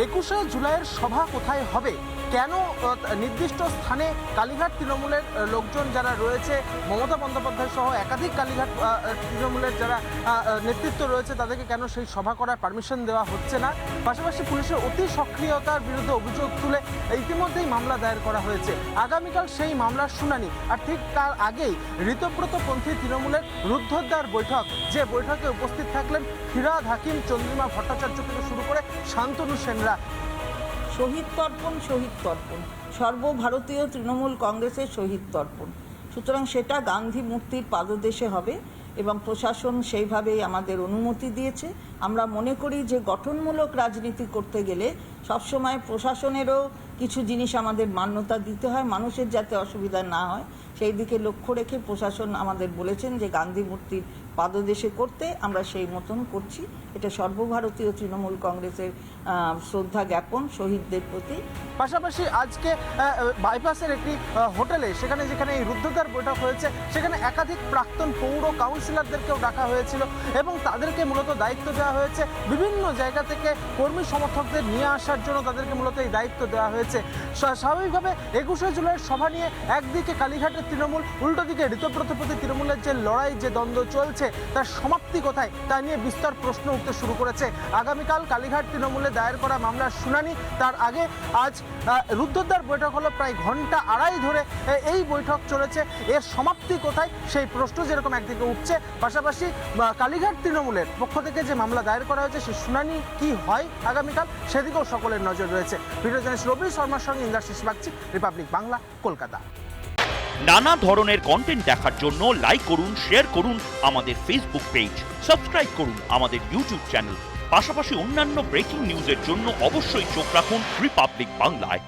21শে জুলাইয়ের সভা কোথায় হবে, কেন নির্দিষ্ট স্থানে কালীঘাট তৃণমূলের লোকজন যারা রয়েছে, মমতা বন্দ্যোপাধ্যায় সহ একাধিক কালীঘাট তৃণমূলের যারা নেতৃত্ব রয়েছে, তাদেরকে কেন সেই সভা করার পারমিশন দেওয়া হচ্ছে না। পাশাপাশি পুলিশের অতি সক্রিয়তার বিরুদ্ধে অভিযোগ তুলে ইতিমধ্যেই মামলা দায়ের করা হয়েছে। আগামীকাল সেই মামলার শুনানি, আর ঠিক তার আগেই ঋতব্রতপন্থী তৃণমূলের রুদ্ধদ্বার বৈঠক, যে বৈঠকে উপস্থিত থাকলেন ফিরহাদ হাকিম, চন্দ্রিমা ভট্টাচার্য থেকে শুরু করে শান্তনু সেনরা। শহীদ তর্পণ সর্বভারতীয় তৃণমূল কংগ্রেসের শহীদ তর্পণ, সুতরাং সেটা গান্ধী মূর্তির পাদদেশে হবে এবং প্রশাসন সেইভাবেই আমাদের অনুমতি দিয়েছে। আমরা মনে করি যে গঠনমূলক রাজনীতি করতে গেলে সবসময় প্রশাসনেরও কিছু জিনিস আমাদের মান্যতা দিতে হয়, মানুষের যাতে অসুবিধা না হয় সেই দিকে লক্ষ্য রেখে প্রশাসন আমাদের বলেছেন যে গান্ধী মূর্তির পাদদেশে করতে, আমরা সেই মতন করছি। এটা সর্বভারতীয় তৃণমূল কংগ্রেসের শ্রদ্ধা জ্ঞাপন শহীদদের প্রতি। পাশাপাশি আজকে বাইপাসের একটি হোটেলে, যেখানে এই রুদ্ধদ্বার বৈঠক হয়েছে, সেখানে একাধিক প্রাক্তন পৌর কাউন্সিলরদেরকেও ডাকা হয়েছিল এবং তাদেরকে মূলত দায়িত্ব দেওয়া হয়েছে বিভিন্ন জায়গা থেকে কর্মী সমর্থকদের নিয়ে আসার জন্য। তাদেরকে মূলত এই দায়িত্ব দেওয়া হয়েছে। স্বাভাবিকভাবে 21শে জুলাইয়ের সভা নিয়ে একদিকে কালীঘাটের তৃণমূল, উল্টো দিকে ঋতব্রতপন্থী তৃণমূলের যে লড়াই, যে দ্বন্দ্ব চলছে, তার সমাপ্তি কোথায় তা নিয়ে বিস্তর প্রশ্ন উঠতে শুরু করেছে। আগামীকাল কালীঘাট তৃণমূলে দায়ের করা মামলার শুনানি, তার আগে আজ রুদ্ধদ্বার বৈঠক হলো, প্রায় ঘন্টা আড়াই ধরে এই বৈঠক চলেছে। এর সমাপ্তি কোথায় সেই প্রশ্ন যেরকম একদিকে উঠছে, পাশাপাশি কালীঘাট তৃণমূলের পক্ষ থেকে যে মামলা দায়ের করা হয়েছে সেই শুনানি কি হয় আগামীকাল, সেদিকেও সকলের নজর রয়েছে। ভিডিও জার্নালিস্ট রবি শর্মার সঙ্গে ইন্দ্রাশিস বাগচি, রিপাবলিক বাংলা, কলকাতা। নানা ধরনের কন্টেন্ট দেখার জন্য লাইক করুন, শেয়ার করুন আমাদের ফেসবুক পেজ, সাবস্ক্রাইব করুন আমাদের ইউটিউব চ্যানেল। পাশাপাশি অন্যান্য ব্রেকিং নিউজের জন্য অবশ্যই চোখ রাখুন রিপাবলিক বাংলায়।